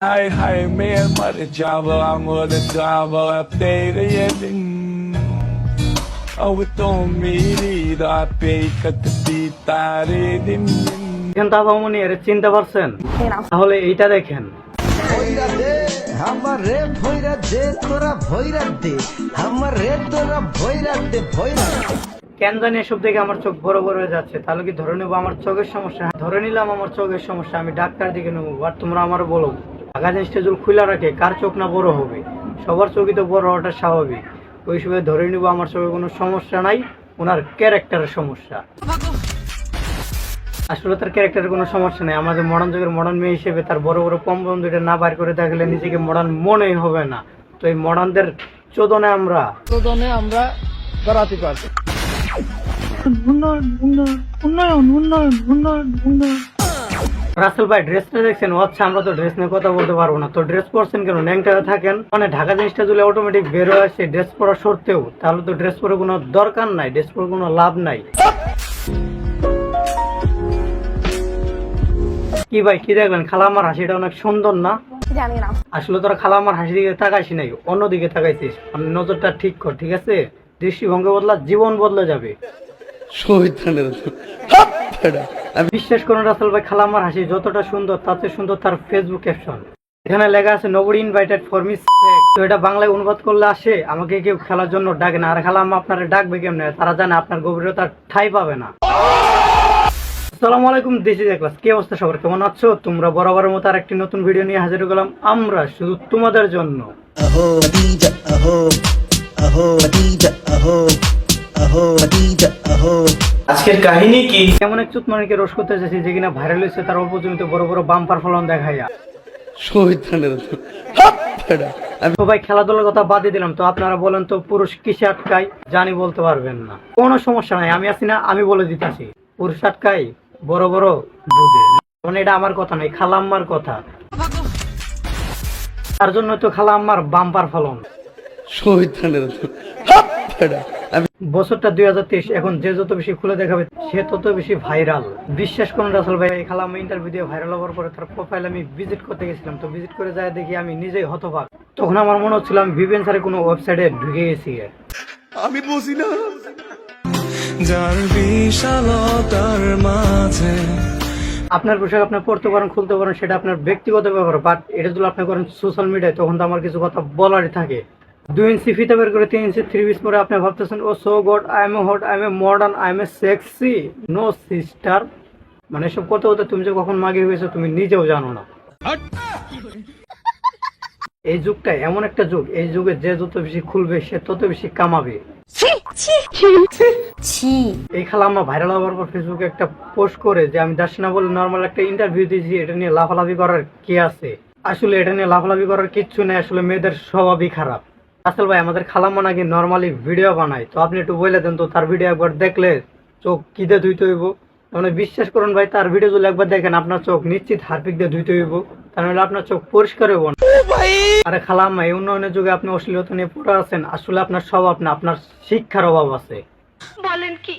Hai med det Java amor det Java update igen. Och utom mig då pekat titare din. দেখেন তা বামুনি এর চিনতে পারছেন? তাহলে এইটা দেখেন। ভৈরা দে আমার রে ভৈরা দে তোরা ভৈরা দে আমার রে তোরা ভৈরা দে ভৈরা। কেন জানি এসব দেখে আমার চোখ বড় বড় হয়ে যাচ্ছে। তাহলে কি ধরে নেবো আমার চোখের সমস্যা? ধরে নিলাম আমার চোখের সমস্যা, আমি ডাক্তার দিকে নেবো। আর তোমরা আমার বলো, ঢাকা জিনিসটা যদি খুলে রাখে কার চোখ না বড় হবে? সবার চোখই তো বড় হওয়াটা স্বাভাবিক। ওই সময় ধরে নিবো আমার চোখে কোনো সমস্যা নাই, ওনার ক্যারেক্টারের সমস্যা। আসলে তার ক্যারেক্টারের কোনো সমস্যা নেই। আমাদের মডার্ন যুগের মডার্ন মেয়ে হিসেবে তার বড় বড় পম্পম দুইটা না বার করে দেখলে নিজেকে মডার্ন মনেই হবে না। তো এই মডার্নদের চোদনে আমরা দাঁড়াতে পারছি। রাসেল ভাই ড্রেসটা দেখছেন? আচ্ছা, আমরা তো ড্রেস নিয়ে কথা বলতে পারবো না। তো ড্রেস পরছেন কেন? ন্যাংটা থাকেন মানে ঢাকা জিনিসটা যদি অটোমেটিক বের হয়ে আসে ড্রেস পরা সত্ত্বেও, তাহলে তো ড্রেস পরে কোনো দরকার নাই, ড্রেস পরে কোনো লাভ নাই। কি ভাই কি দেখলেন? খালা আমার হাসিটা অনেক সুন্দর না? জানি না। আসলে তোরা খালা আমার হাসি দিকে তাকাইছি নাই, অন্যদিকে তাকাইছিস। মানে নজরটা ঠিক কর, ঠিক আছে? দৃষ্টিভঙ্গি বদলা, জীবন বদলে যাবে। বিশ্বাস করুন রাসেল ভাই, খালা আমার হাসি যতটা সুন্দর তার চেয়ে সুন্দর তার ফেসবুক ক্যাপশন। এখানে লেখা আছে নোবডি ইনভাইটেড ফর মি। তো এটা বাংলায় অনুবাদ করলে আসে আমাকে কেউ খেলার জন্য ডাকে না। আর খালা আম্মা আপনারা ডাকবে কেমনে? তারা জানে আপনার গভীরতা ঠাঁই পাবে না। আসসালামু আলাইকুম, দিস ইজ ক্লাস। কি অবস্থা সবার, কেমন আছো তোমরা? বরাবরের মতো আর একটি নতুন ভিডিও নিয়ে হাজির হলাম আমরা শুধু তোমাদের জন্য। আহো আদিজা আহো আহো আদিজা আহো আহো আদিজা আহো। আজকের কাহিনী কি? এমন এক চুতমানিকে রোশ করতে চাইছি যে কিনা ভাইরাল হয়েছে তার অল্প জমিতে বড় বড় বাম্পার ফলন দেখাইয়া। তো ভাই খেলাধুলার কথা বাদই দিলাম। তো আপনারা বলেন তো পুরুষ কিসে আটকায়? জানি বলতে পারবেন না, কোনো সমস্যা নাই, আমি আছি না, আমি বলে দিতেছি। পুরুষ আটকায় বড় বড় দুধে। মানে এটা আমার কথা নাই, খালাম্মার কথা। তার জন্য তো খালাম্মার বাম্পার ফলন। বছরটা 2023। এখন যে যত বেশি খুলে দেখাবে সে তত বেশি ভাইরাল। বিশ্বাস করুন রাসেল ভাই, খালাম্মা ইন্টারভিউ দিয়ে ভাইরাল হওয়ার পরে তার প্রোফাইল আমি ভিজিট করতে গেছিলাম। তো ভিজিট করে যায় দেখি আমি নিজেই হতবাক। তখন আমার মনে হচ্ছিল আমি ভিপিএন ছাড়া কোনো ওয়েবসাইটে ঢুকে গেছি। আমি বুঝি না যার বিশালতার মাঝে আপনার পোশাক আপনি পড়তে পারেন, খুলতে পারেন, সেটা আপনার ব্যক্তিগত ব্যাপার। বাট এটা যদি আপনি করেন সোশ্যাল মিডিয়ায়, তখন তো আমার কিছু কথা বলারই থাকে। 2 ইঞ্চি ফিতে বের করে 3 ইঞ্চি 3 পিস পরে আপনি ভাবতেছেন ও so god, I am a hot, I am a modern, I am a sexy. No sister, মানে এসব কথা হতে তুমি যে কখন মাগে হয়েছে তুমি নিজেও জানো না। এই যুগটা এমন একটা যুগ, এই যুগে যে যত বেশি খুলবে সে তত বেশি কামাবে। এই খালাম্মা ভাইরাল হওয়ার পর ফেসবুকে একটা পোস্ট করে যে আমি দার্শনা বলে নর্মাল একটা ইন্টারভিউ দিয়েছি, এটা নিয়ে লাফালাফি করার কি আছে? আসলে এটা নিয়ে লাফালাফি করার কিচ্ছু নেই, আসলে মেয়েদের স্বভাবই খারাপ। আসল ভাই আমাদের খালাম্মা নাকি নর্মালি ভিডিও বানায়। তো আপনি একটু বলে দেন তো, তার ভিডিও একবার দেখলে চোখ কি দিয়ে ধুইতে হইব? মানে বিশ্বাস করুন ভাই, তার ভিডিও যদি একবার দেখেন আপনার চোখ নিশ্চিত হারপিক দিয়ে ধুইতে হইব, তাহলে আপনার চোখ পরিষ্কার হইব না। আরে খালাম্মা, এই উন্নয়নের যুগে আপনি অশ্লীলতা নিয়ে পড়ে আছেন। আসলে আপনার স্বভাব না, আপনার শিক্ষার অভাব আছে। বলেন কি?